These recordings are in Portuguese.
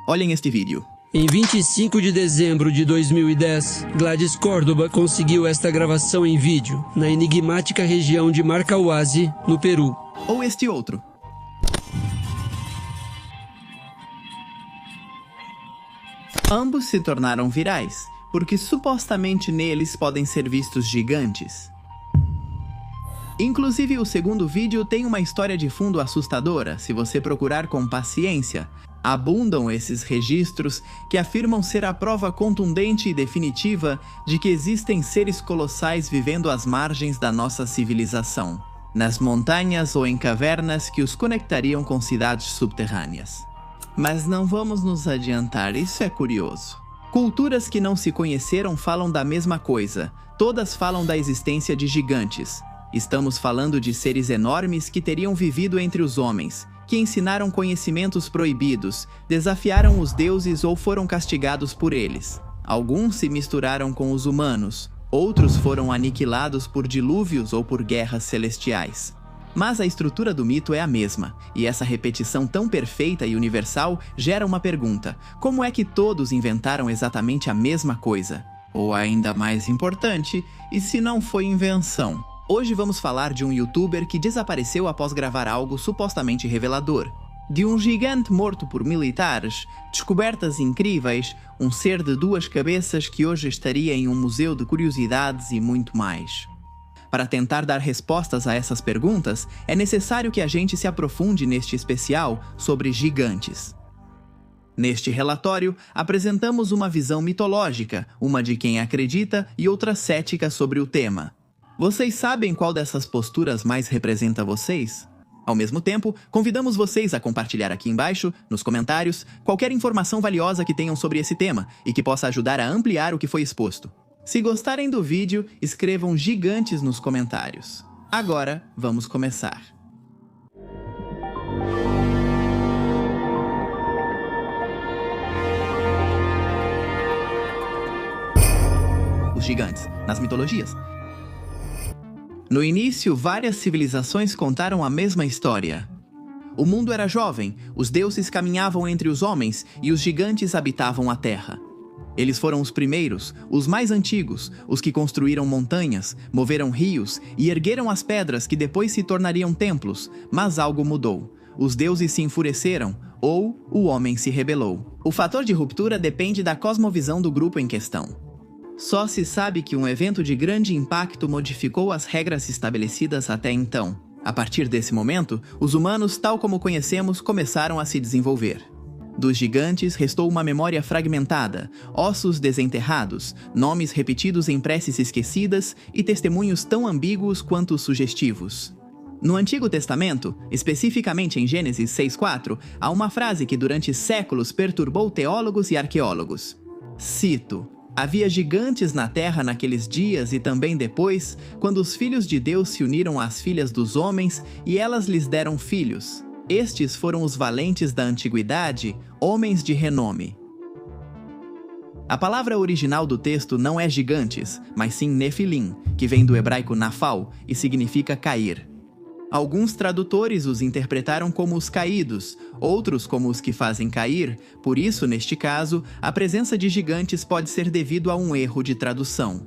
Olhem este vídeo. Em 25 de dezembro de 2010, Gladys Córdoba conseguiu esta gravação em vídeo, na enigmática região de Marcahuasi, no Peru. Ou este outro. Ambos se tornaram virais, porque supostamente neles podem ser vistos gigantes. Inclusive, o segundo vídeo tem uma história de fundo assustadora, se você procurar com paciência. Abundam esses registros que afirmam ser a prova contundente e definitiva de que existem seres colossais vivendo às margens da nossa civilização, nas montanhas ou em cavernas que os conectariam com cidades subterrâneas. Mas não vamos nos adiantar, isso é curioso. Culturas que não se conheceram falam da mesma coisa, todas falam da existência de gigantes. Estamos falando de seres enormes que teriam vivido entre os homens, que ensinaram conhecimentos proibidos, desafiaram os deuses ou foram castigados por eles. Alguns se misturaram com os humanos, outros foram aniquilados por dilúvios ou por guerras celestiais. Mas a estrutura do mito é a mesma, e essa repetição tão perfeita e universal gera uma pergunta: como é que todos inventaram exatamente a mesma coisa? Ou ainda mais importante, e se não foi invenção? Hoje vamos falar de um youtuber que desapareceu após gravar algo supostamente revelador. De um gigante morto por militares, descobertas incríveis, um ser de 2 cabeças que hoje estaria em um museu de curiosidades e muito mais. Para tentar dar respostas a essas perguntas, é necessário que a gente se aprofunde neste especial sobre gigantes. Neste relatório, apresentamos uma visão mitológica, uma de quem acredita e outra cética sobre o tema. Vocês sabem qual dessas posturas mais representa vocês? Ao mesmo tempo, convidamos vocês a compartilhar aqui embaixo, nos comentários, qualquer informação valiosa que tenham sobre esse tema e que possa ajudar a ampliar o que foi exposto. Se gostarem do vídeo, escrevam gigantes nos comentários. Agora, vamos começar. Os gigantes, nas mitologias. No início, várias civilizações contaram a mesma história. O mundo era jovem, os deuses caminhavam entre os homens e os gigantes habitavam a terra. Eles foram os primeiros, os mais antigos, os que construíram montanhas, moveram rios e ergueram as pedras que depois se tornariam templos, mas algo mudou. Os deuses se enfureceram, ou o homem se rebelou. O fator de ruptura depende da cosmovisão do grupo em questão. Só se sabe que um evento de grande impacto modificou as regras estabelecidas até então. A partir desse momento, os humanos, tal como conhecemos, começaram a se desenvolver. Dos gigantes restou uma memória fragmentada, ossos desenterrados, nomes repetidos em preces esquecidas e testemunhos tão ambíguos quanto sugestivos. No Antigo Testamento, especificamente em Gênesis 6:4, há uma frase que durante séculos perturbou teólogos e arqueólogos. Cito: havia gigantes na terra naqueles dias e também depois, quando os filhos de Deus se uniram às filhas dos homens e elas lhes deram filhos. Estes foram os valentes da antiguidade, homens de renome. A palavra original do texto não é gigantes, mas sim nefilim, que vem do hebraico nafal e significa cair. Alguns tradutores os interpretaram como os caídos, outros como os que fazem cair, por isso, neste caso, a presença de gigantes pode ser devido a um erro de tradução.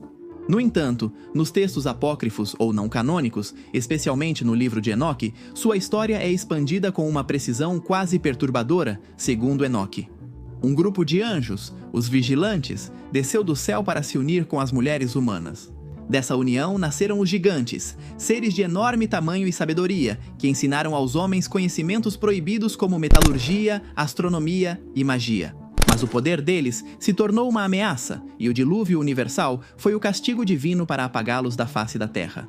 No entanto, nos textos apócrifos ou não canônicos, especialmente no livro de Enoque, sua história é expandida com uma precisão quase perturbadora, segundo Enoque. Um grupo de anjos, os vigilantes, desceu do céu para se unir com as mulheres humanas. Dessa união nasceram os gigantes, seres de enorme tamanho e sabedoria, que ensinaram aos homens conhecimentos proibidos como metalurgia, astronomia e magia. Mas o poder deles se tornou uma ameaça, e o dilúvio universal foi o castigo divino para apagá-los da face da terra.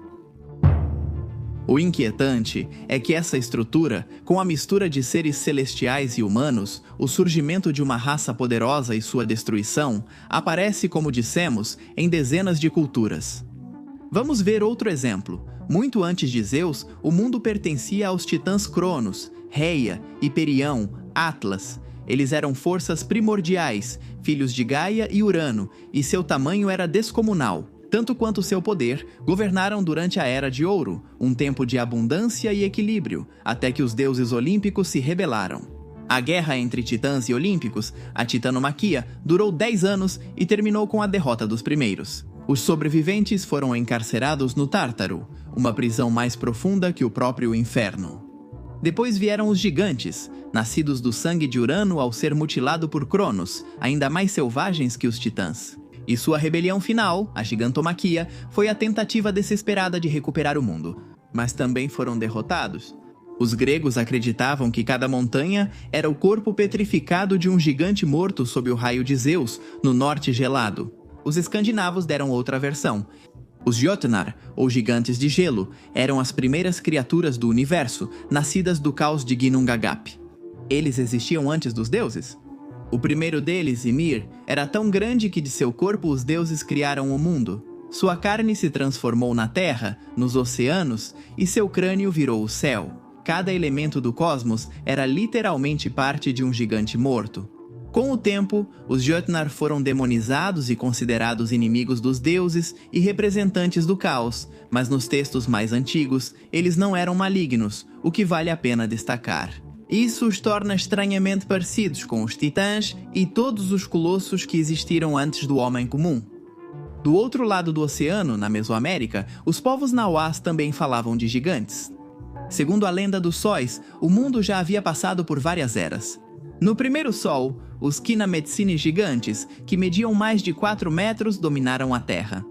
O inquietante é que essa estrutura, com a mistura de seres celestiais e humanos, o surgimento de uma raça poderosa e sua destruição, aparece, como dissemos, em dezenas de culturas. Vamos ver outro exemplo. Muito antes de Zeus, o mundo pertencia aos titãs Cronos, Reia, Hiperião, Atlas. Eles eram forças primordiais, filhos de Gaia e Urano, e seu tamanho era descomunal. Tanto quanto seu poder, governaram durante a Era de Ouro, um tempo de abundância e equilíbrio, até que os deuses olímpicos se rebelaram. A guerra entre titãs e olímpicos, a titanomaquia, durou 10 anos e terminou com a derrota dos primeiros. Os sobreviventes foram encarcerados no Tártaro, uma prisão mais profunda que o próprio inferno. Depois vieram os gigantes, nascidos do sangue de Urano ao ser mutilado por Cronos, ainda mais selvagens que os titãs. E sua rebelião final, a gigantomaquia, foi a tentativa desesperada de recuperar o mundo. Mas também foram derrotados. Os gregos acreditavam que cada montanha era o corpo petrificado de um gigante morto sob o raio de Zeus, no norte gelado. Os escandinavos deram outra versão. Os Jötnar, ou gigantes de gelo, eram as primeiras criaturas do universo, nascidas do caos de Ginnungagap. Eles existiam antes dos deuses? O primeiro deles, Ymir, era tão grande que de seu corpo os deuses criaram o mundo. Sua carne se transformou na terra, nos oceanos, e seu crânio virou o céu. Cada elemento do cosmos era literalmente parte de um gigante morto. Com o tempo, os Jötnar foram demonizados e considerados inimigos dos deuses e representantes do caos, mas nos textos mais antigos, eles não eram malignos, o que vale a pena destacar. Isso os torna estranhamente parecidos com os titãs e todos os colossos que existiram antes do homem comum. Do outro lado do oceano, na Mesoamérica, os povos nauás também falavam de gigantes. Segundo a lenda dos sóis, o mundo já havia passado por várias eras. No primeiro sol, os Kinametsini gigantes, que mediam mais de 4 metros, dominaram a terra.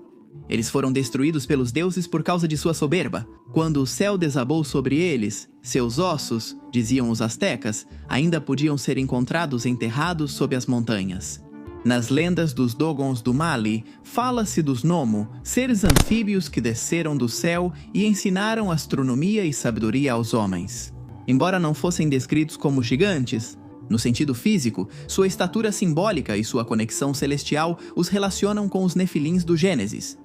Eles foram destruídos pelos deuses por causa de sua soberba. Quando o céu desabou sobre eles, seus ossos, diziam os astecas, ainda podiam ser encontrados enterrados sob as montanhas. Nas lendas dos Dogons do Mali, fala-se dos Nomo, seres anfíbios que desceram do céu e ensinaram astronomia e sabedoria aos homens. Embora não fossem descritos como gigantes, no sentido físico, sua estatura simbólica e sua conexão celestial os relacionam com os Nefilins do Gênesis,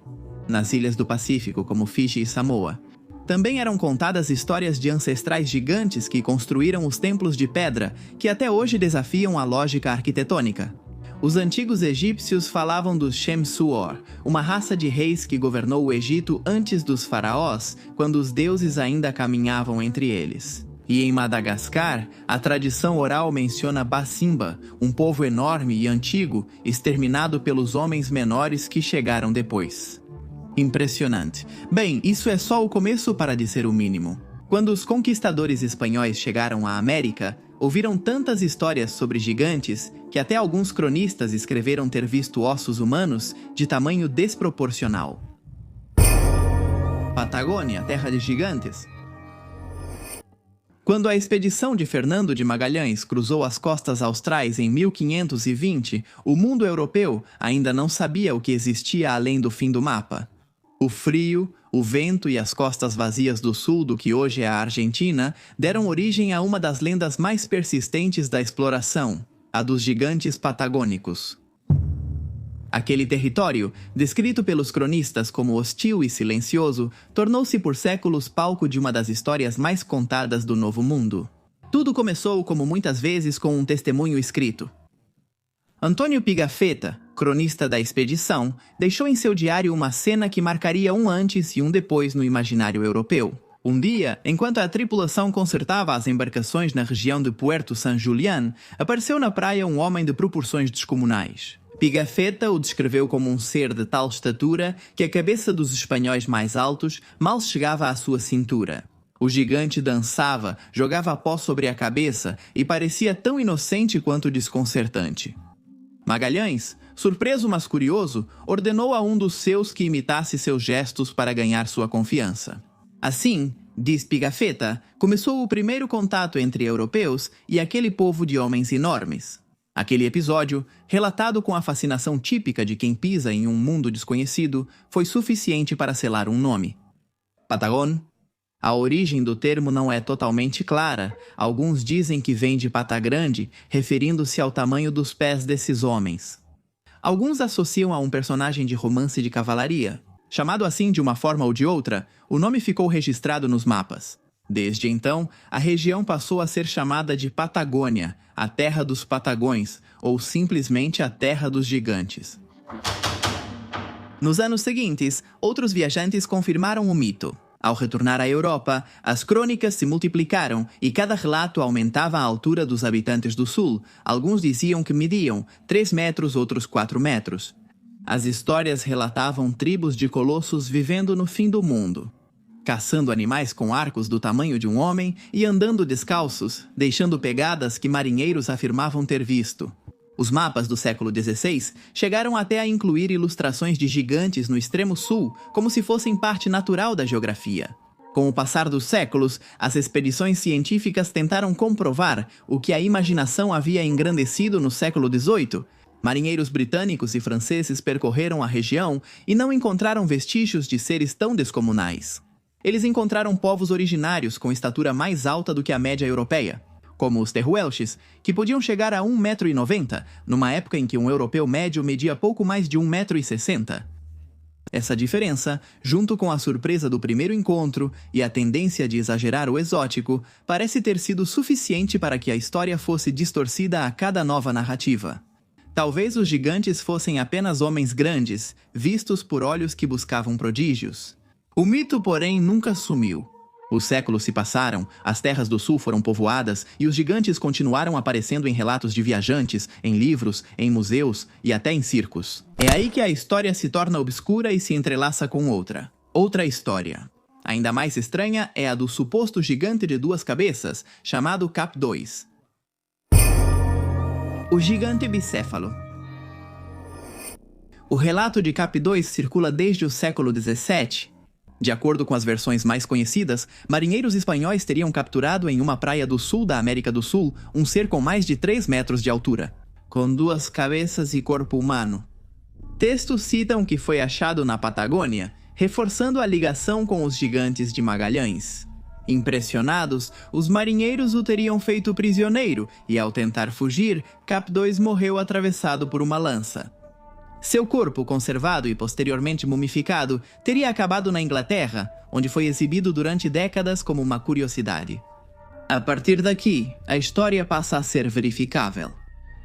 nas ilhas do Pacífico, como Fiji e Samoa. Também eram contadas histórias de ancestrais gigantes que construíram os templos de pedra, que até hoje desafiam a lógica arquitetônica. Os antigos egípcios falavam dos Shem-Suor, uma raça de reis que governou o Egito antes dos faraós, quando os deuses ainda caminhavam entre eles. E em Madagascar, a tradição oral menciona Bassimba, um povo enorme e antigo, exterminado pelos homens menores que chegaram depois. Impressionante. Bem, isso é só o começo, para dizer o mínimo. Quando os conquistadores espanhóis chegaram à América, ouviram tantas histórias sobre gigantes que até alguns cronistas escreveram ter visto ossos humanos de tamanho desproporcional. Patagônia, terra de gigantes. Quando a expedição de Fernando de Magalhães cruzou as costas austrais em 1520, o mundo europeu ainda não sabia o que existia além do fim do mapa. O frio, o vento e as costas vazias do sul do que hoje é a Argentina deram origem a uma das lendas mais persistentes da exploração, a dos gigantes patagônicos. Aquele território, descrito pelos cronistas como hostil e silencioso, tornou-se por séculos palco de uma das histórias mais contadas do Novo Mundo. Tudo começou, como muitas vezes, com um testemunho escrito. Antônio Pigafetta, cronista da expedição, deixou em seu diário uma cena que marcaria um antes e um depois no imaginário europeu. Um dia, enquanto a tripulação consertava as embarcações na região de Puerto San Julián, apareceu na praia um homem de proporções descomunais. Pigafetta o descreveu como um ser de tal estatura que a cabeça dos espanhóis mais altos mal chegava à sua cintura. O gigante dançava, jogava pó sobre a cabeça e parecia tão inocente quanto desconcertante. Magalhães, surpreso mas curioso, ordenou a um dos seus que imitasse seus gestos para ganhar sua confiança. Assim, diz Pigafetta, começou o primeiro contato entre europeus e aquele povo de homens enormes. Aquele episódio, relatado com a fascinação típica de quem pisa em um mundo desconhecido, foi suficiente para selar um nome. Patagón. A origem do termo não é totalmente clara. Alguns dizem que vem de pata grande, referindo-se ao tamanho dos pés desses homens. Alguns associam a um personagem de romance de cavalaria. Chamado assim de uma forma ou de outra, o nome ficou registrado nos mapas. Desde então, a região passou a ser chamada de Patagônia, a terra dos patagões, ou simplesmente a terra dos gigantes. Nos anos seguintes, outros viajantes confirmaram o mito. Ao retornar à Europa, as crônicas se multiplicaram e cada relato aumentava a altura dos habitantes do sul. Alguns diziam que mediam 3 metros, outros 4 metros. As histórias relatavam tribos de colossos vivendo no fim do mundo, caçando animais com arcos do tamanho de um homem e andando descalços, deixando pegadas que marinheiros afirmavam ter visto. Os mapas do século XVI chegaram até a incluir ilustrações de gigantes no extremo sul, como se fossem parte natural da geografia. Com o passar dos séculos, as expedições científicas tentaram comprovar o que a imaginação havia engrandecido no século XVIII. Marinheiros britânicos e franceses percorreram a região e não encontraram vestígios de seres tão descomunais. Eles encontraram povos originários com estatura mais alta do que a média europeia, como os Tehuelches, que podiam chegar a 1,90 m, numa época em que um europeu médio media pouco mais de 1,60 m. Essa diferença, junto com a surpresa do primeiro encontro e a tendência de exagerar o exótico, parece ter sido suficiente para que a história fosse distorcida a cada nova narrativa. Talvez os gigantes fossem apenas homens grandes, vistos por olhos que buscavam prodígios. O mito, porém, nunca sumiu. Os séculos se passaram, as terras do sul foram povoadas e os gigantes continuaram aparecendo em relatos de viajantes, em livros, em museus e até em circos. É aí que a história se torna obscura e se entrelaça com outra história. Ainda mais estranha é a do suposto gigante de 2 cabeças, chamado Cap 2. O gigante bicéfalo. O relato de Cap 2 circula desde o século XVII. De acordo com as versões mais conhecidas, marinheiros espanhóis teriam capturado em uma praia do sul da América do Sul um ser com mais de 3 metros de altura, com 2 cabeças e corpo humano. Textos citam que foi achado na Patagônia, reforçando a ligação com os gigantes de Magalhães. Impressionados, os marinheiros o teriam feito prisioneiro e, ao tentar fugir, Cap 2 morreu atravessado por uma lança. Seu corpo, conservado e posteriormente mumificado, teria acabado na Inglaterra, onde foi exibido durante décadas como uma curiosidade. A partir daqui, a história passa a ser verificável.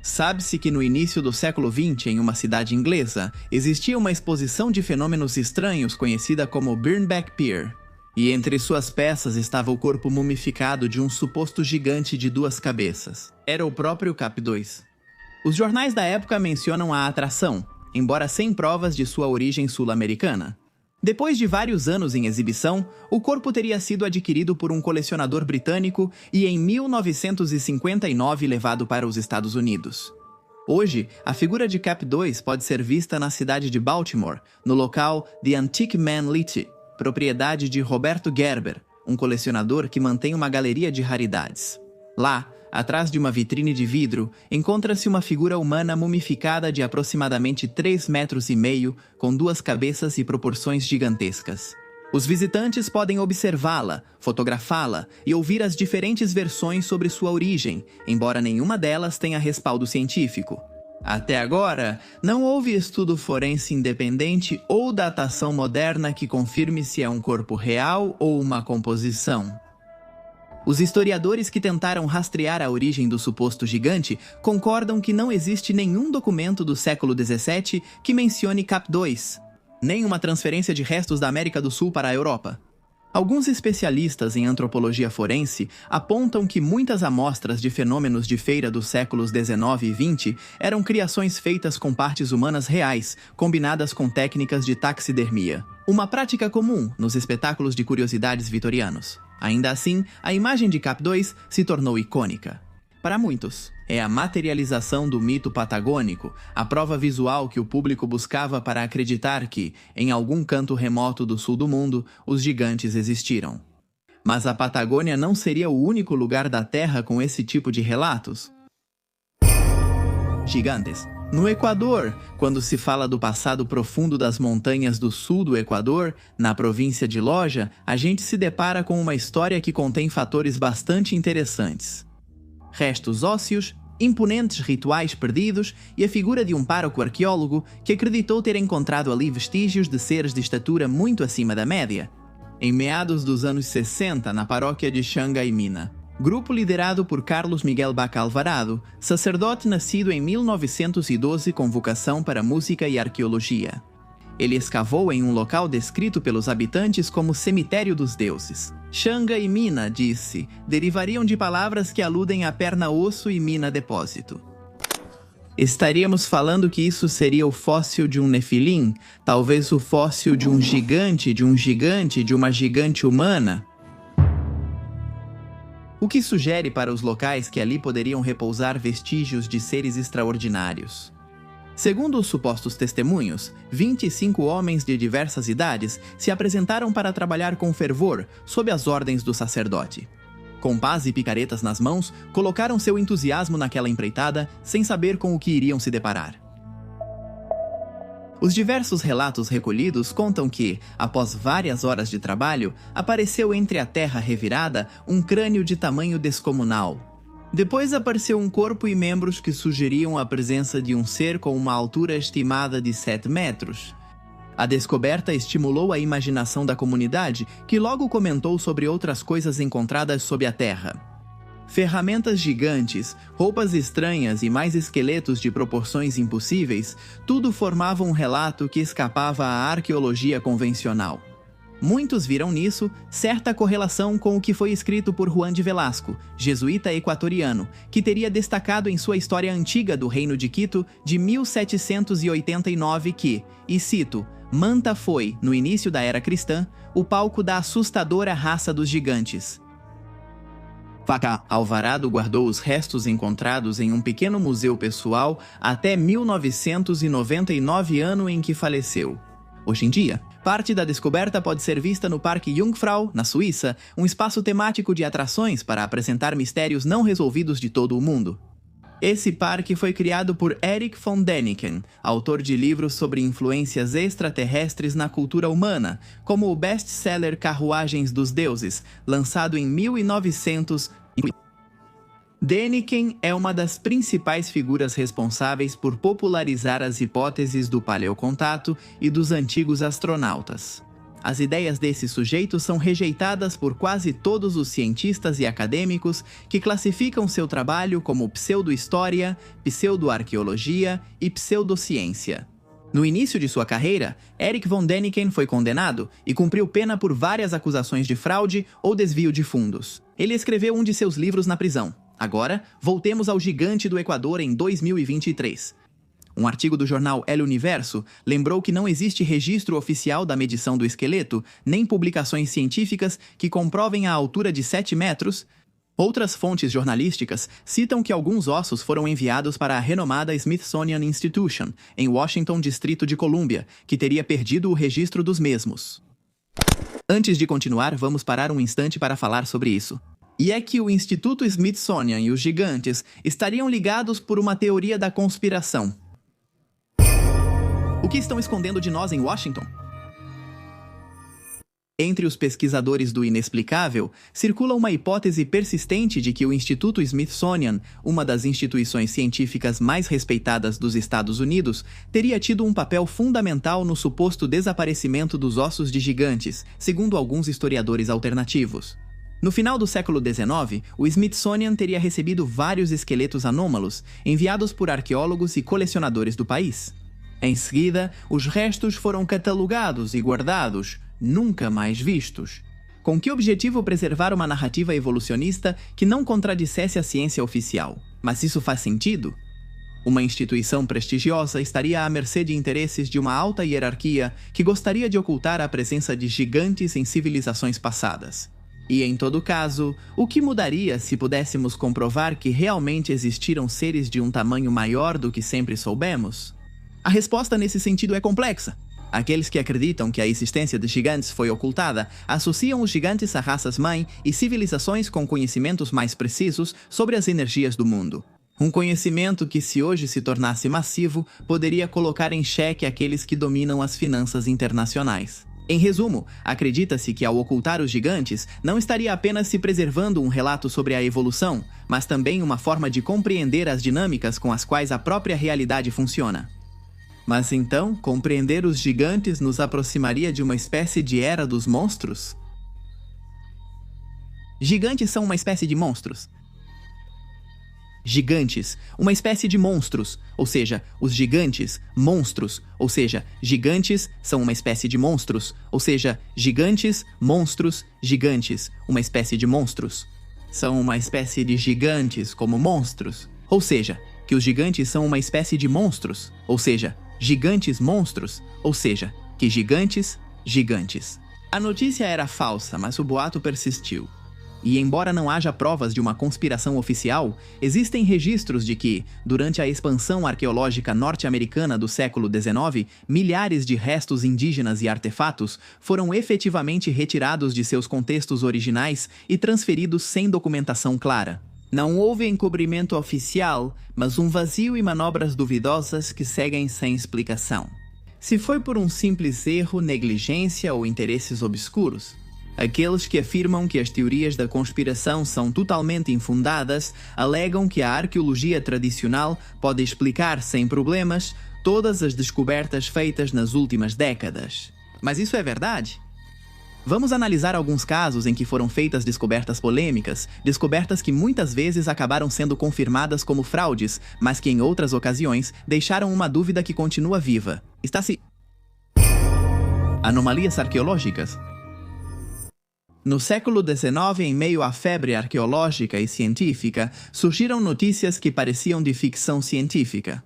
Sabe-se que no início do século XX, em uma cidade inglesa, existia uma exposição de fenômenos estranhos conhecida como Birnbach Pier, e entre suas peças estava o corpo mumificado de um suposto gigante de 2 cabeças. Era o próprio Cap 2. Os jornais da época mencionam a atração, embora sem provas de sua origem sul-americana. Depois de vários anos em exibição, o corpo teria sido adquirido por um colecionador britânico e em 1959 levado para os Estados Unidos. Hoje, a figura de Cap 2 pode ser vista na cidade de Baltimore, no local The Antique Man Litchi, propriedade de Roberto Gerber, um colecionador que mantém uma galeria de raridades. Lá, atrás de uma vitrine de vidro, encontra-se uma figura humana mumificada de aproximadamente 3,5 metros, com 2 cabeças e proporções gigantescas. Os visitantes podem observá-la, fotografá-la e ouvir as diferentes versões sobre sua origem, embora nenhuma delas tenha respaldo científico. Até agora, não houve estudo forense independente ou datação moderna que confirme se é um corpo real ou uma composição. Os historiadores que tentaram rastrear a origem do suposto gigante concordam que não existe nenhum documento do século XVII que mencione Cap 2, nem uma transferência de restos da América do Sul para a Europa. Alguns especialistas em antropologia forense apontam que muitas amostras de fenômenos de feira dos séculos XIX e XX eram criações feitas com partes humanas reais, combinadas com técnicas de taxidermia, uma prática comum nos espetáculos de curiosidades vitorianos. Ainda assim, a imagem de Cap 2 se tornou icônica. Para muitos, é a materialização do mito patagônico, a prova visual que o público buscava para acreditar que, em algum canto remoto do sul do mundo, os gigantes existiram. Mas a Patagônia não seria o único lugar da Terra com esse tipo de relatos. Gigantes. No Equador, quando se fala do passado profundo das montanhas do sul do Equador, na província de Loja, a gente se depara com uma história que contém fatores bastante interessantes. Restos ósseos, imponentes rituais perdidos e a figura de um pároco arqueólogo que acreditou ter encontrado ali vestígios de seres de estatura muito acima da média. Em meados dos anos 60, na paróquia de Xangaimina, grupo liderado por Carlos Miguel Baca Alvarado, sacerdote nascido em 1912 com vocação para música e arqueologia. Ele escavou em um local descrito pelos habitantes como Cemitério dos Deuses. Xanga e mina, disse, derivariam de palavras que aludem a perna osso e mina depósito. Estaríamos falando que isso seria o fóssil de um Nefilim? Talvez o fóssil de um gigante, de uma gigante humana? O que sugere para os locais que ali poderiam repousar vestígios de seres extraordinários. Segundo os supostos testemunhos, 25 homens de diversas idades se apresentaram para trabalhar com fervor, sob as ordens do sacerdote. Com pás e picaretas nas mãos, colocaram seu entusiasmo naquela empreitada, sem saber com o que iriam se deparar. Os diversos relatos recolhidos contam que, após várias horas de trabalho, apareceu entre a terra revirada um crânio de tamanho descomunal. Depois apareceu um corpo e membros que sugeriam a presença de um ser com uma altura estimada de 7 metros. A descoberta estimulou a imaginação da comunidade, que logo comentou sobre outras coisas encontradas sob a terra. Ferramentas gigantes, roupas estranhas e mais esqueletos de proporções impossíveis, tudo formava um relato que escapava à arqueologia convencional. Muitos viram nisso certa correlação com o que foi escrito por Juan de Velasco, jesuíta equatoriano, que teria destacado em sua história antiga do Reino de Quito de 1789 que, e cito, Manta foi, no início da era cristã, o palco da assustadora raça dos gigantes. Faca Alvarado guardou os restos encontrados em um pequeno museu pessoal até 1999, ano em que faleceu. Hoje em dia, parte da descoberta pode ser vista no Parque Jungfrau, na Suíça, um espaço temático de atrações para apresentar mistérios não resolvidos de todo o mundo. Esse parque foi criado por Erich von Däniken, autor de livros sobre influências extraterrestres na cultura humana, como o best-seller Carruagens dos Deuses, lançado em 1900. Däniken é uma das principais figuras responsáveis por popularizar as hipóteses do paleocontato e dos antigos astronautas. As ideias desse sujeito são rejeitadas por quase todos os cientistas e acadêmicos que classificam seu trabalho como pseudo-história, pseudo-arqueologia e pseudociência. No início de sua carreira, Erich von Däniken foi condenado e cumpriu pena por várias acusações de fraude ou desvio de fundos. Ele escreveu um de seus livros na prisão. Agora, voltemos ao gigante do Equador em 2023. Um artigo do jornal El Universo lembrou que não existe registro oficial da medição do esqueleto, nem publicações científicas que comprovem a altura de 7 metros. Outras fontes jornalísticas citam que alguns ossos foram enviados para a renomada Smithsonian Institution, em Washington, Distrito de Colômbia, que teria perdido o registro dos mesmos. Antes de continuar, vamos parar um instante para falar sobre isso. E é que o Instituto Smithsonian e os gigantes estariam ligados por uma teoria da conspiração. O que estão escondendo de nós em Washington? Entre os pesquisadores do inexplicável, circula uma hipótese persistente de que o Instituto Smithsonian, uma das instituições científicas mais respeitadas dos Estados Unidos, teria tido um papel fundamental no suposto desaparecimento dos ossos de gigantes, segundo alguns historiadores alternativos. No final do século XIX, o Smithsonian teria recebido vários esqueletos anômalos, enviados por arqueólogos e colecionadores do país. Em seguida, os restos foram catalogados e guardados, nunca mais vistos. Com que objetivo preservar uma narrativa evolucionista que não contradissesse a ciência oficial? Mas isso faz sentido? Uma instituição prestigiosa estaria à mercê de interesses de uma alta hierarquia que gostaria de ocultar a presença de gigantes em civilizações passadas. E, em todo caso, o que mudaria se pudéssemos comprovar que realmente existiram seres de um tamanho maior do que sempre soubemos? A resposta nesse sentido é complexa. Aqueles que acreditam que a existência de gigantes foi ocultada associam os gigantes a raças-mãe e civilizações com conhecimentos mais precisos sobre as energias do mundo. Um conhecimento que, se hoje se tornasse massivo, poderia colocar em xeque aqueles que dominam as finanças internacionais. Em resumo, acredita-se que ao ocultar os gigantes, não estaria apenas se preservando um relato sobre a evolução, mas também uma forma de compreender as dinâmicas com as quais a própria realidade funciona. Mas então, compreender os gigantes nos aproximaria de uma espécie de era dos monstros? Gigantes são uma espécie de monstros. gigantes, uma espécie de monstros, ou seja, os gigantes, monstros, ou seja, gigantes são uma espécie de monstros, ou seja, gigantes, monstros, gigantes, uma espécie de monstros. São uma espécie de gigantes como monstros, ou seja, que os gigantes são uma espécie de monstros, ou seja, gigantes monstros, ou seja, que gigantes, gigantes. A notícia era falsa, mas o boato persistiu. E embora não haja provas de uma conspiração oficial, existem registros de que, durante a expansão arqueológica norte-americana do século XIX, milhares de restos indígenas e artefatos foram efetivamente retirados de seus contextos originais e transferidos sem documentação clara. Não houve encobrimento oficial, mas um vazio e manobras duvidosas que seguem sem explicação. Se foi por um simples erro, negligência ou interesses obscuros, aqueles que afirmam que as teorias da conspiração são totalmente infundadas alegam que a arqueologia tradicional pode explicar sem problemas todas as descobertas feitas nas últimas décadas. Mas isso é verdade? Vamos analisar alguns casos em que foram feitas descobertas polêmicas, descobertas que muitas vezes acabaram sendo confirmadas como fraudes, mas que em outras ocasiões deixaram uma dúvida que continua viva. Anomalias arqueológicas. No século XIX, em meio à febre arqueológica e científica, surgiram notícias que pareciam de ficção científica.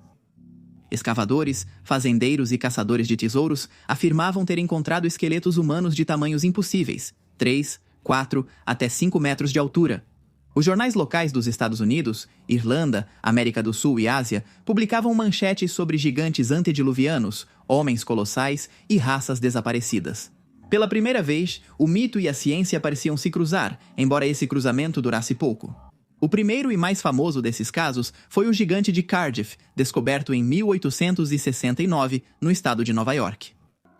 Escavadores, fazendeiros e caçadores de tesouros afirmavam ter encontrado esqueletos humanos de tamanhos impossíveis, 3, 4, até 5 metros de altura. Os jornais locais dos Estados Unidos, Irlanda, América do Sul e Ásia publicavam manchetes sobre gigantes antediluvianos, homens colossais e raças desaparecidas. Pela primeira vez, o mito e a ciência pareciam se cruzar, embora esse cruzamento durasse pouco. O primeiro e mais famoso desses casos foi o gigante de Cardiff, descoberto em 1869, no estado de Nova York.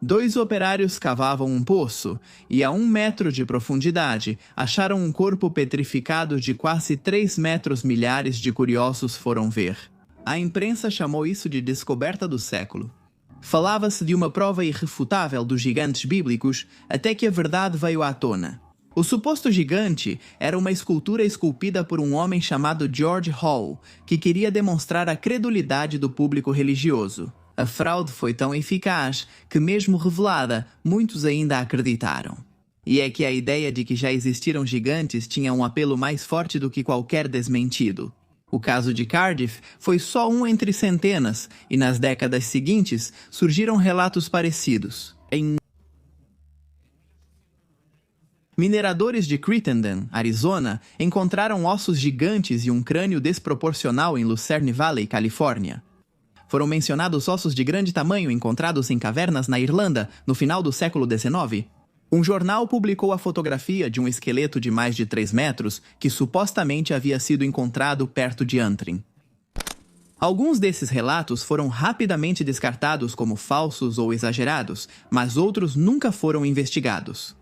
2 operários cavavam um poço e, a 1 metro de profundidade, acharam um corpo petrificado de quase 3 metros. Milhares de curiosos foram ver. A imprensa chamou isso de descoberta do século. Falava-se de uma prova irrefutável dos gigantes bíblicos, até que a verdade veio à tona. O suposto gigante era uma escultura esculpida por um homem chamado George Hall, que queria demonstrar a credulidade do público religioso. A fraude foi tão eficaz que, mesmo revelada, muitos ainda acreditaram. E é que a ideia de que já existiram gigantes tinha um apelo mais forte do que qualquer desmentido. O caso de Cardiff foi só um entre centenas, e nas décadas seguintes surgiram relatos parecidos. Mineradores de Crittenden, Arizona, encontraram ossos gigantes e um crânio desproporcional em Lucerne Valley, Califórnia. Foram mencionados ossos de grande tamanho encontrados em cavernas na Irlanda, no final do século XIX. Um jornal publicou a fotografia de um esqueleto de mais de 3 metros que supostamente havia sido encontrado perto de Antrim. Alguns desses relatos foram rapidamente descartados como falsos ou exagerados, mas outros nunca foram investigados.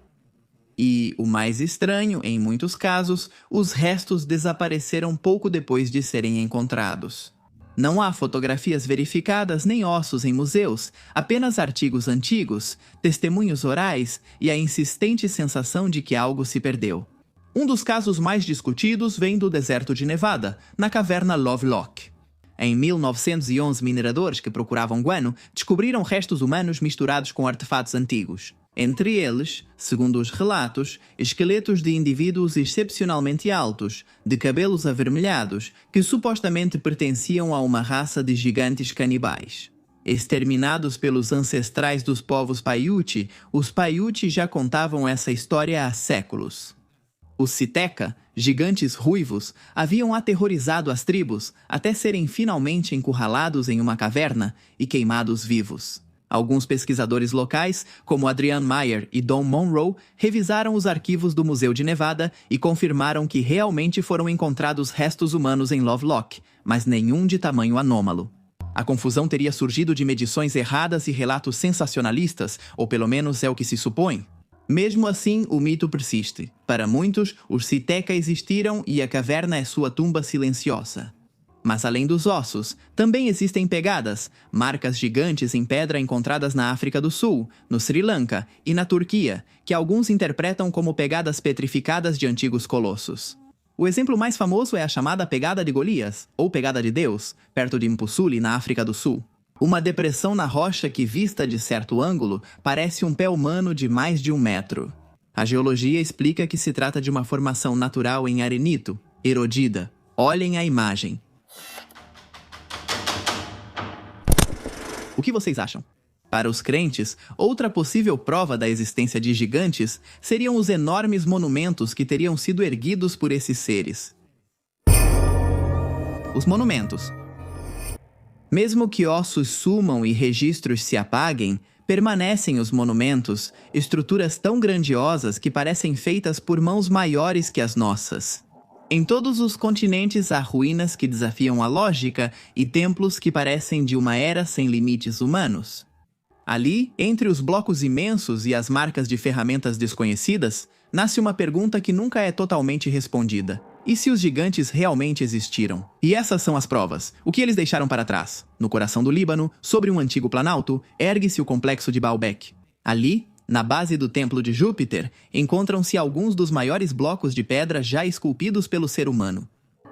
E, o mais estranho, em muitos casos, os restos desapareceram pouco depois de serem encontrados. Não há fotografias verificadas nem ossos em museus, apenas artigos antigos, testemunhos orais e a insistente sensação de que algo se perdeu. Um dos casos mais discutidos vem do deserto de Nevada, na caverna Lovelock. Em 1911, mineradores que procuravam guano descobriram restos humanos misturados com artefatos antigos. Entre eles, segundo os relatos, esqueletos de indivíduos excepcionalmente altos, de cabelos avermelhados, que supostamente pertenciam a uma raça de gigantes canibais. Exterminados pelos ancestrais dos povos Paiute, os Paiute já contavam essa história há séculos. Os Siteca, gigantes ruivos, haviam aterrorizado as tribos até serem finalmente encurralados em uma caverna e queimados vivos. Alguns pesquisadores locais, como Adrian Meyer e Don Monroe, revisaram os arquivos do Museu de Nevada e confirmaram que realmente foram encontrados restos humanos em Lovelock, mas nenhum de tamanho anômalo. A confusão teria surgido de medições erradas e relatos sensacionalistas, ou pelo menos é o que se supõe. Mesmo assim, o mito persiste. Para muitos, os Siteca existiram e a caverna é sua tumba silenciosa. Mas além dos ossos, também existem pegadas, marcas gigantes em pedra encontradas na África do Sul, no Sri Lanka e na Turquia, que alguns interpretam como pegadas petrificadas de antigos colossos. O exemplo mais famoso é a chamada Pegada de Golias, ou Pegada de Deus, perto de Mpusuli, na África do Sul. Uma depressão na rocha que, vista de certo ângulo, parece um pé humano de mais de 1 metro. A geologia explica que se trata de uma formação natural em arenito, erodida. Olhem a imagem. O que vocês acham? Para os crentes, outra possível prova da existência de gigantes seriam os enormes monumentos que teriam sido erguidos por esses seres. Os monumentos. Mesmo que ossos sumam e registros se apaguem, permanecem os monumentos, estruturas tão grandiosas que parecem feitas por mãos maiores que as nossas. Em todos os continentes há ruínas que desafiam a lógica e templos que parecem de uma era sem limites humanos. Ali, entre os blocos imensos e as marcas de ferramentas desconhecidas, nasce uma pergunta que nunca é totalmente respondida. E se os gigantes realmente existiram? E essas são as provas. O que eles deixaram para trás? No coração do Líbano, sobre um antigo planalto, ergue-se o complexo de Baalbek. Ali, na base do templo de Júpiter, encontram-se alguns dos maiores blocos de pedra já esculpidos pelo ser humano.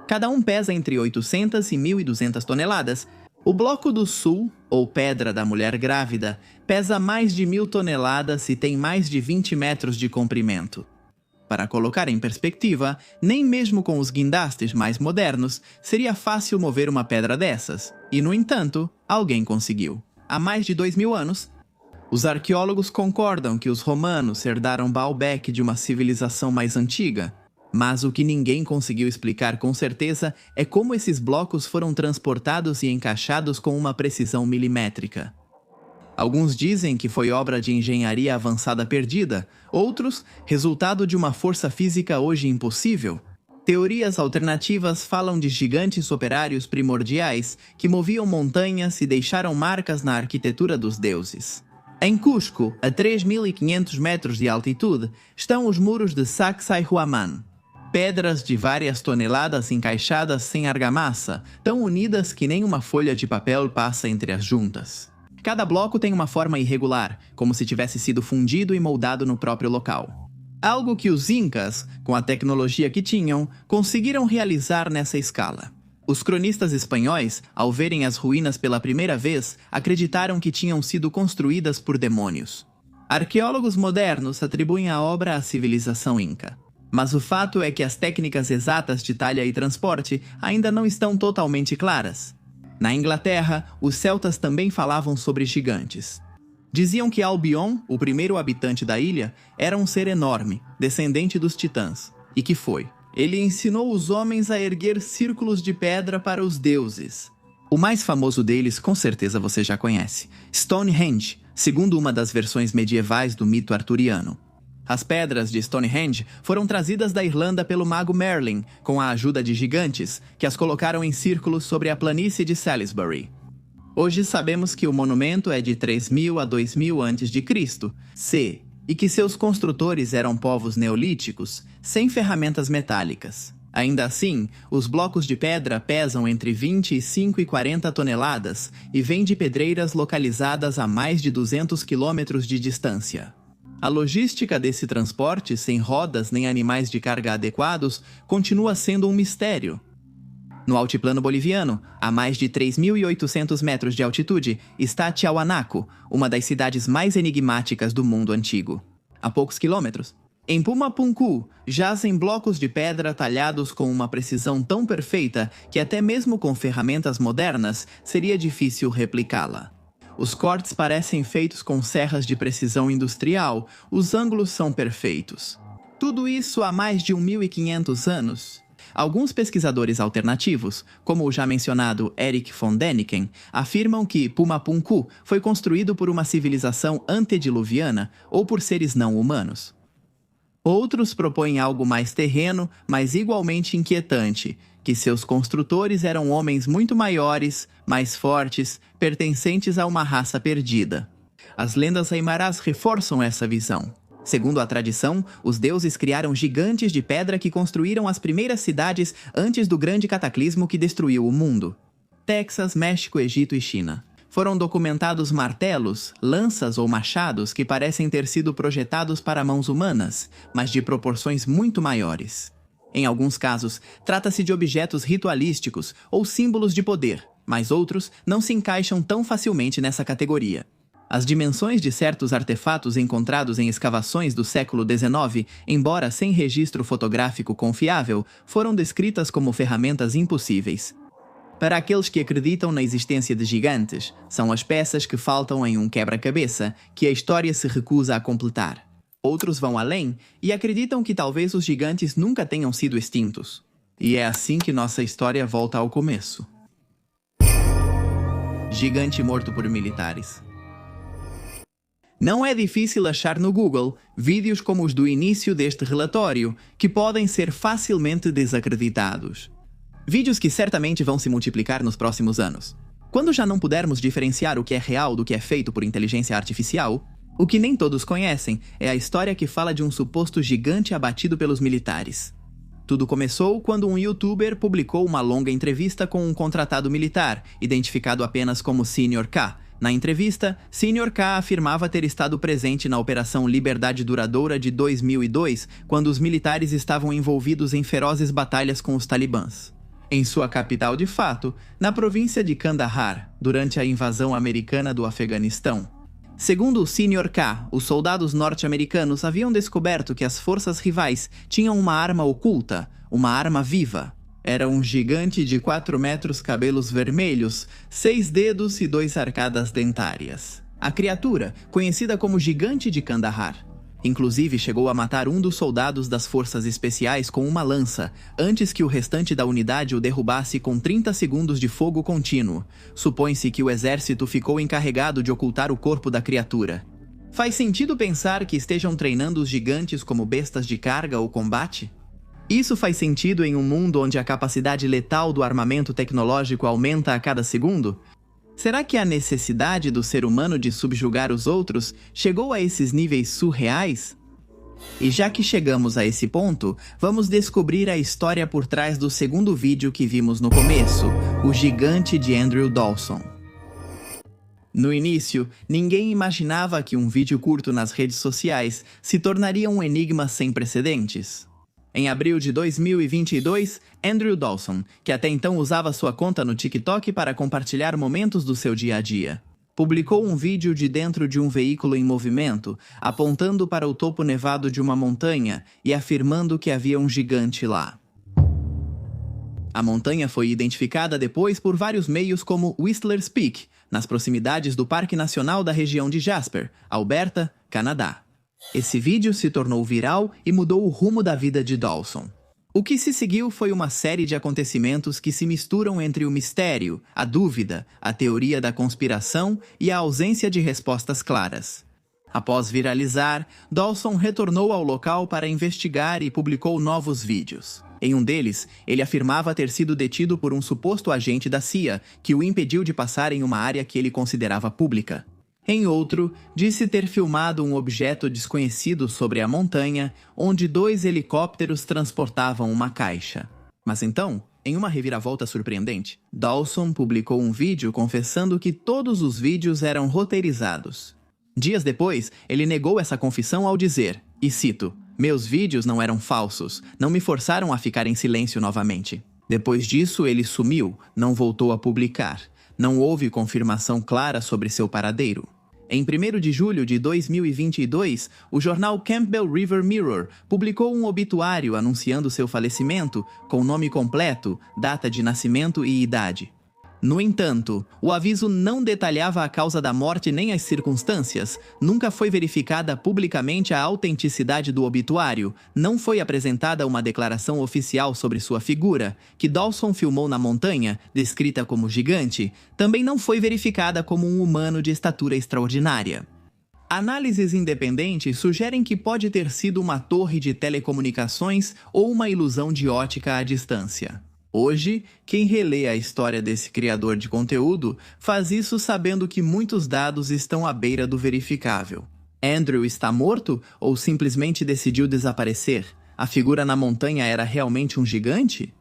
Cada um pesa entre 800 e 1.200 toneladas. O bloco do sul, ou Pedra da Mulher Grávida, pesa mais de 1.000 toneladas e tem mais de 20 metros de comprimento. Para colocar em perspectiva, nem mesmo com os guindastes mais modernos seria fácil mover uma pedra dessas, e no entanto, alguém conseguiu. Há mais de 2.000 anos, os arqueólogos concordam que os romanos herdaram Baalbek de uma civilização mais antiga, mas o que ninguém conseguiu explicar com certeza é como esses blocos foram transportados e encaixados com uma precisão milimétrica. Alguns dizem que foi obra de engenharia avançada perdida, outros, resultado de uma força física hoje impossível. Teorias alternativas falam de gigantes operários primordiais que moviam montanhas e deixaram marcas na arquitetura dos deuses. Em Cusco, a 3.500 metros de altitude, estão os muros de Sacsayhuaman. Pedras de várias toneladas encaixadas sem argamassa, tão unidas que nem uma folha de papel passa entre as juntas. Cada bloco tem uma forma irregular, como se tivesse sido fundido e moldado no próprio local. Algo que os Incas, com a tecnologia que tinham, conseguiram realizar nessa escala. Os cronistas espanhóis, ao verem as ruínas pela primeira vez, acreditaram que tinham sido construídas por demônios. Arqueólogos modernos atribuem a obra à civilização Inca. Mas o fato é que as técnicas exatas de talha e transporte ainda não estão totalmente claras. Na Inglaterra, os celtas também falavam sobre gigantes. Diziam que Albion, o primeiro habitante da ilha, era um ser enorme, descendente dos titãs. E que foi? Ele ensinou os homens a erguer círculos de pedra para os deuses. O mais famoso deles, com certeza você já conhece, Stonehenge, segundo uma das versões medievais do mito arturiano. As pedras de Stonehenge foram trazidas da Irlanda pelo mago Merlin, com a ajuda de gigantes, que as colocaram em círculos sobre a planície de Salisbury. Hoje sabemos que o monumento é de 3.000 a 2.000 a.C., e que seus construtores eram povos neolíticos, sem ferramentas metálicas. Ainda assim, os blocos de pedra pesam entre 25 e 40 toneladas e vêm de pedreiras localizadas a mais de 200 quilômetros de distância. A logística desse transporte, sem rodas nem animais de carga adequados, continua sendo um mistério. No altiplano boliviano, a mais de 3.800 metros de altitude, está Tiahuanaco, uma das cidades mais enigmáticas do mundo antigo. A poucos quilômetros, em Pumapunku, jazem blocos de pedra talhados com uma precisão tão perfeita que até mesmo com ferramentas modernas seria difícil replicá-la. Os cortes parecem feitos com serras de precisão industrial, os ângulos são perfeitos. Tudo isso há mais de 1.500 anos. Alguns pesquisadores alternativos, como o já mencionado Erich von Däniken, afirmam que Pumapunku foi construído por uma civilização antediluviana ou por seres não humanos. Outros propõem algo mais terreno, mas igualmente inquietante, que seus construtores eram homens muito maiores, mais fortes, pertencentes a uma raça perdida. As lendas aimarás reforçam essa visão. Segundo a tradição, os deuses criaram gigantes de pedra que construíram as primeiras cidades antes do grande cataclismo que destruiu o mundo. Texas, México, Egito e China. Foram documentados martelos, lanças ou machados que parecem ter sido projetados para mãos humanas, mas de proporções muito maiores. Em alguns casos, trata-se de objetos ritualísticos ou símbolos de poder, mas outros não se encaixam tão facilmente nessa categoria. As dimensões de certos artefatos encontrados em escavações do século XIX, embora sem registro fotográfico confiável, foram descritas como ferramentas impossíveis. Para aqueles que acreditam na existência de gigantes, são as peças que faltam em um quebra-cabeça que a história se recusa a completar. Outros vão além e acreditam que talvez os gigantes nunca tenham sido extintos. E é assim que nossa história volta ao começo. Gigante morto por militares. Não é difícil achar no Google vídeos como os do início deste relatório, que podem ser facilmente desacreditados. Vídeos que certamente vão se multiplicar nos próximos anos. Quando já não pudermos diferenciar o que é real do que é feito por inteligência artificial, o que nem todos conhecem é a história que fala de um suposto gigante abatido pelos militares. Tudo começou quando um youtuber publicou uma longa entrevista com um contratado militar, identificado apenas como Sr. K. Na entrevista, Sr. K afirmava ter estado presente na Operação Liberdade Duradoura de 2002, quando os militares estavam envolvidos em ferozes batalhas com os talibãs. Em sua capital de fato, na província de Kandahar, durante a invasão americana do Afeganistão. Segundo o Sr. K, os soldados norte-americanos haviam descoberto que as forças rivais tinham uma arma oculta, uma arma viva. Era um gigante de 4 metros, cabelos vermelhos, 6 dedos e 2 arcadas dentárias. A criatura, conhecida como Gigante de Kandahar, inclusive chegou a matar um dos soldados das forças especiais com uma lança, antes que o restante da unidade o derrubasse com 30 segundos de fogo contínuo. Supõe-se que o exército ficou encarregado de ocultar o corpo da criatura. Faz sentido pensar que estejam treinando os gigantes como bestas de carga ou combate? Isso faz sentido em um mundo onde a capacidade letal do armamento tecnológico aumenta a cada segundo? Será que a necessidade do ser humano de subjugar os outros chegou a esses níveis surreais? E já que chegamos a esse ponto, vamos descobrir a história por trás do segundo vídeo que vimos no começo, o gigante de Andrew Dawson. No início, ninguém imaginava que um vídeo curto nas redes sociais se tornaria um enigma sem precedentes. Em abril de 2022, Andrew Dawson, que até então usava sua conta no TikTok para compartilhar momentos do seu dia a dia, publicou um vídeo de dentro de um veículo em movimento, apontando para o topo nevado de uma montanha e afirmando que havia um gigante lá. A montanha foi identificada depois por vários meios como Whistler's Peak, nas proximidades do Parque Nacional da região de Jasper, Alberta, Canadá. Esse vídeo se tornou viral e mudou o rumo da vida de Dawson. O que se seguiu foi uma série de acontecimentos que se misturam entre o mistério, a dúvida, a teoria da conspiração e a ausência de respostas claras. Após viralizar, Dawson retornou ao local para investigar e publicou novos vídeos. Em um deles, ele afirmava ter sido detido por um suposto agente da CIA que o impediu de passar em uma área que ele considerava pública. Em outro, disse ter filmado um objeto desconhecido sobre a montanha, onde 2 helicópteros transportavam uma caixa. Mas então, em uma reviravolta surpreendente, Dawson publicou um vídeo confessando que todos os vídeos eram roteirizados. Dias depois, ele negou essa confissão ao dizer, e cito, "Meus vídeos não eram falsos, não me forçaram a ficar em silêncio novamente." Depois disso, ele sumiu, não voltou a publicar. Não houve confirmação clara sobre seu paradeiro. Em 1º de julho de 2022, o jornal Campbell River Mirror publicou um obituário anunciando seu falecimento, com nome completo, data de nascimento e idade. No entanto, o aviso não detalhava a causa da morte nem as circunstâncias, nunca foi verificada publicamente a autenticidade do obituário, não foi apresentada uma declaração oficial sobre sua figura, que Dawson filmou na montanha, descrita como gigante, também não foi verificada como um humano de estatura extraordinária. Análises independentes sugerem que pode ter sido uma torre de telecomunicações ou uma ilusão de ótica à distância. Hoje, quem relê a história desse criador de conteúdo faz isso sabendo que muitos dados estão à beira do verificável. Andrew está morto ou simplesmente decidiu desaparecer? A figura na montanha era realmente um gigante?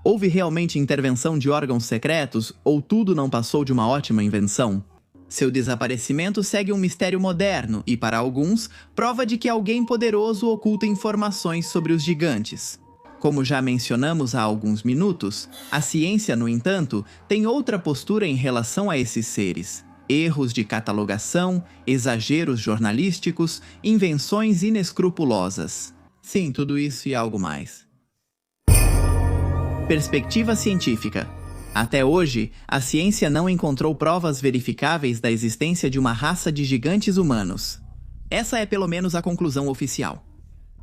Houve realmente intervenção de órgãos secretos ou tudo não passou de uma ótima invenção? Seu desaparecimento segue um mistério moderno e, para alguns, prova de que alguém poderoso oculta informações sobre os gigantes. Como já mencionamos há alguns minutos, a ciência, no entanto, tem outra postura em relação a esses seres. Erros de catalogação, exageros jornalísticos, invenções inescrupulosas. Sim, tudo isso e algo mais. Perspectiva científica. Até hoje, a ciência não encontrou provas verificáveis da existência de uma raça de gigantes humanos. Essa é pelo menos a conclusão oficial.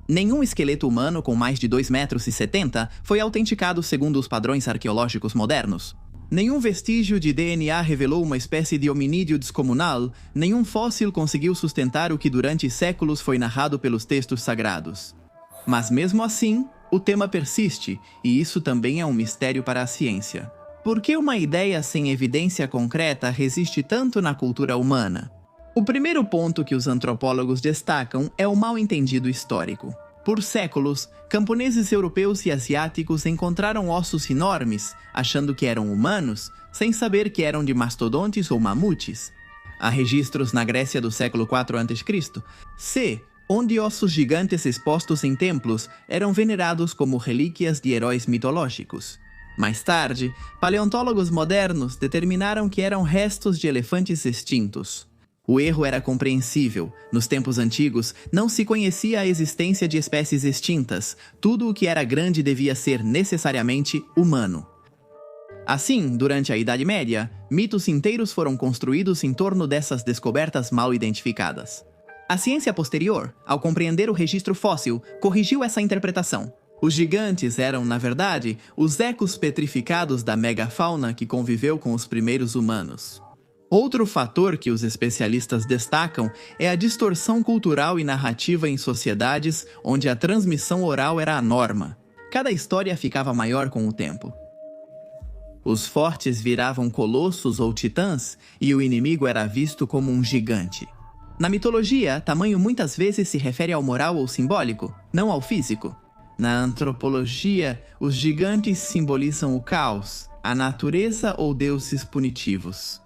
Nenhum esqueleto humano com mais de 2,70 m foi autenticado segundo os padrões arqueológicos modernos. Nenhum vestígio de DNA revelou uma espécie de hominídeo descomunal, nenhum fóssil conseguiu sustentar o que durante séculos foi narrado pelos textos sagrados. Mas mesmo assim, o tema persiste, e isso também é um mistério para a ciência. Por que uma ideia sem evidência concreta resiste tanto na cultura humana? O primeiro ponto que os antropólogos destacam é o mal-entendido histórico. Por séculos, camponeses europeus e asiáticos encontraram ossos enormes, achando que eram humanos, sem saber que eram de mastodontes ou mamutes. Há registros na Grécia do século IV a.C., onde ossos gigantes expostos em templos eram venerados como relíquias de heróis mitológicos. Mais tarde, paleontólogos modernos determinaram que eram restos de elefantes extintos. O erro era compreensível. Nos tempos antigos, não se conhecia a existência de espécies extintas. Tudo o que era grande devia ser necessariamente humano. Assim, durante a Idade Média, mitos inteiros foram construídos em torno dessas descobertas mal identificadas. A ciência posterior, ao compreender o registro fóssil, corrigiu essa interpretação. Os gigantes eram, na verdade, os ecos petrificados da megafauna que conviveu com os primeiros humanos. Outro fator que os especialistas destacam é a distorção cultural e narrativa em sociedades onde a transmissão oral era a norma. Cada história ficava maior com o tempo. Os fortes viravam colossos ou titãs e o inimigo era visto como um gigante. Na mitologia, tamanho muitas vezes se refere ao moral ou simbólico, não ao físico. Na antropologia, os gigantes simbolizam o caos, a natureza ou deuses punitivos.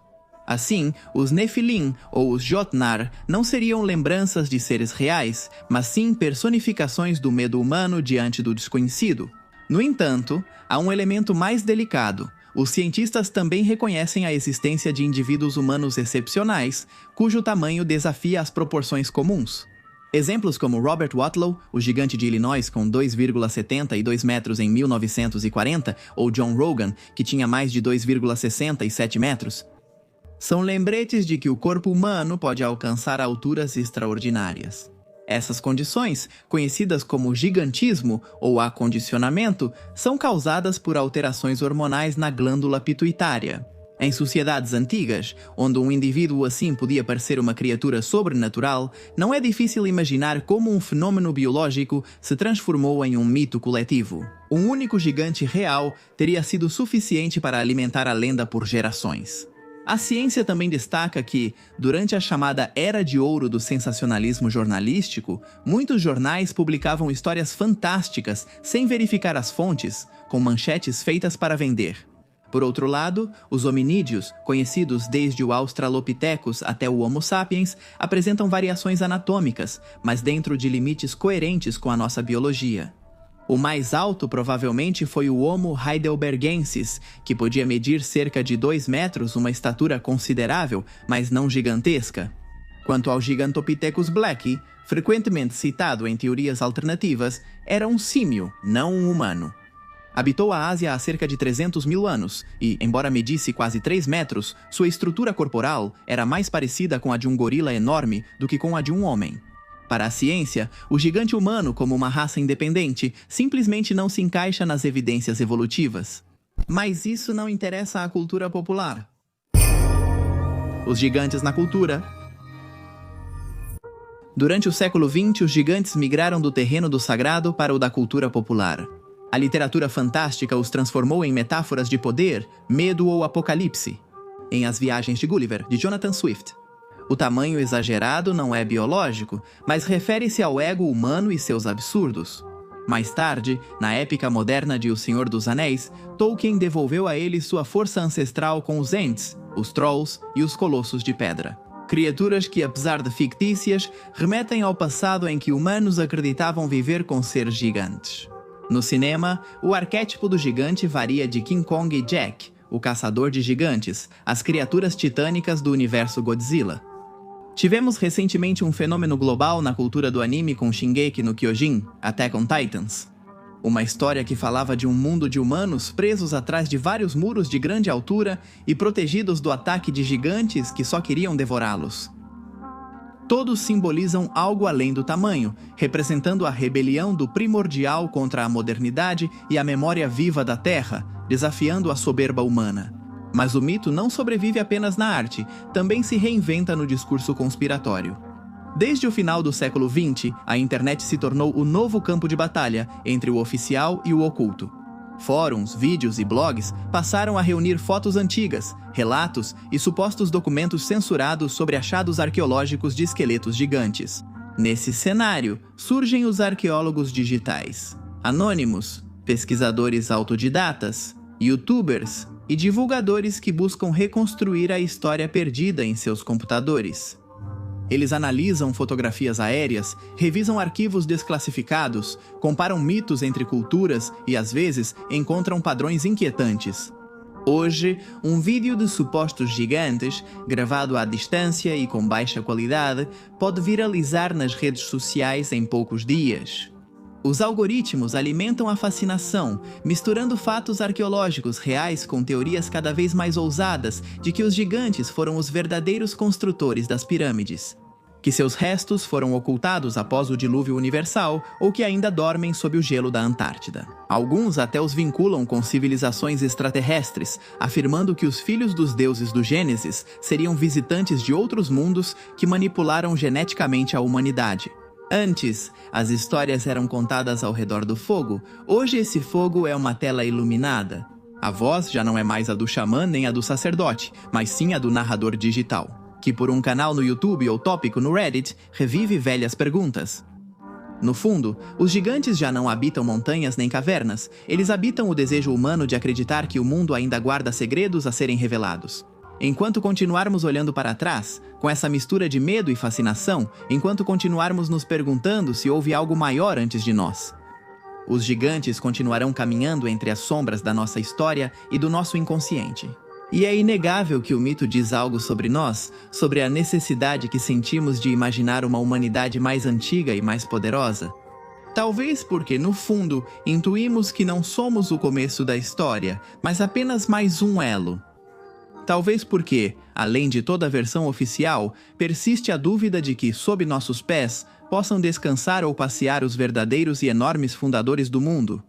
Assim, os Nefilim ou os Jotnar não seriam lembranças de seres reais, mas sim personificações do medo humano diante do desconhecido. No entanto, há um elemento mais delicado. Os cientistas também reconhecem a existência de indivíduos humanos excepcionais, cujo tamanho desafia as proporções comuns. Exemplos como Robert Wadlow, o gigante de Illinois com 2,72 metros em 1940, ou John Rogan, que tinha mais de 2,67 metros, são lembretes de que o corpo humano pode alcançar alturas extraordinárias. Essas condições, conhecidas como gigantismo ou acondicionamento, são causadas por alterações hormonais na glândula pituitária. Em sociedades antigas, onde um indivíduo assim podia parecer uma criatura sobrenatural, não é difícil imaginar como um fenômeno biológico se transformou em um mito coletivo. Um único gigante real teria sido suficiente para alimentar a lenda por gerações. A ciência também destaca que, durante a chamada Era de Ouro do sensacionalismo jornalístico, muitos jornais publicavam histórias fantásticas sem verificar as fontes, com manchetes feitas para vender. Por outro lado, os hominídeos, conhecidos desde o Australopithecus até o Homo sapiens, apresentam variações anatômicas, mas dentro de limites coerentes com a nossa biologia. O mais alto provavelmente foi o Homo heidelbergensis, que podia medir cerca de 2 metros, uma estatura considerável, mas não gigantesca. Quanto ao Gigantopithecus blacki, frequentemente citado em teorias alternativas, era um símio, não um humano. Habitou a Ásia há cerca de 300 mil anos e, embora medisse quase 3 metros, sua estrutura corporal era mais parecida com a de um gorila enorme do que com a de um homem. Para a ciência, o gigante humano como uma raça independente simplesmente não se encaixa nas evidências evolutivas. Mas isso não interessa à cultura popular. Os gigantes na cultura. Durante o século XX, os gigantes migraram do terreno do sagrado para o da cultura popular. A literatura fantástica os transformou em metáforas de poder, medo ou apocalipse. Em As Viagens de Gulliver, de Jonathan Swift. O tamanho exagerado não é biológico, mas refere-se ao ego humano e seus absurdos. Mais tarde, na épica moderna de O Senhor dos Anéis, Tolkien devolveu a ele sua força ancestral com os Ents, os Trolls e os Colossos de Pedra. Criaturas que, apesar de fictícias, remetem ao passado em que humanos acreditavam viver com seres gigantes. No cinema, o arquétipo do gigante varia de King Kong e Jack, o caçador de gigantes, as criaturas titânicas do universo Godzilla. Tivemos recentemente um fenômeno global na cultura do anime com Shingeki no Kyojin, Attack on Titans. Uma história que falava de um mundo de humanos presos atrás de vários muros de grande altura e protegidos do ataque de gigantes que só queriam devorá-los. Todos simbolizam algo além do tamanho, representando a rebelião do primordial contra a modernidade e a memória viva da Terra, desafiando a soberba humana. Mas o mito não sobrevive apenas na arte, também se reinventa no discurso conspiratório. Desde o final do século XX, a internet se tornou o novo campo de batalha entre o oficial e o oculto. Fóruns, vídeos e blogs passaram a reunir fotos antigas, relatos e supostos documentos censurados sobre achados arqueológicos de esqueletos gigantes. Nesse cenário, surgem os arqueólogos digitais, anônimos, pesquisadores autodidatas, youtubers e divulgadores que buscam reconstruir a história perdida em seus computadores. Eles analisam fotografias aéreas, revisam arquivos desclassificados, comparam mitos entre culturas e, às vezes, encontram padrões inquietantes. Hoje, um vídeo de supostos gigantes, gravado à distância e com baixa qualidade, pode viralizar nas redes sociais em poucos dias. Os algoritmos alimentam a fascinação, misturando fatos arqueológicos reais com teorias cada vez mais ousadas de que os gigantes foram os verdadeiros construtores das pirâmides, que seus restos foram ocultados após o dilúvio universal ou que ainda dormem sob o gelo da Antártida. Alguns até os vinculam com civilizações extraterrestres, afirmando que os filhos dos deuses do Gênesis seriam visitantes de outros mundos que manipularam geneticamente a humanidade. Antes, as histórias eram contadas ao redor do fogo. Hoje esse fogo é uma tela iluminada. A voz já não é mais a do xamã nem a do sacerdote, mas sim a do narrador digital, que por um canal no YouTube ou tópico no Reddit, revive velhas perguntas. No fundo, os gigantes já não habitam montanhas nem cavernas. Eles habitam o desejo humano de acreditar que o mundo ainda guarda segredos a serem revelados. Enquanto continuarmos olhando para trás, com essa mistura de medo e fascinação, enquanto continuarmos nos perguntando se houve algo maior antes de nós, os gigantes continuarão caminhando entre as sombras da nossa história e do nosso inconsciente. E é inegável que o mito diz algo sobre nós, sobre a necessidade que sentimos de imaginar uma humanidade mais antiga e mais poderosa. Talvez porque, no fundo, intuímos que não somos o começo da história, mas apenas mais um elo. Talvez porque, além de toda a versão oficial, persiste a dúvida de que, sob nossos pés, possam descansar ou passear os verdadeiros e enormes fundadores do mundo.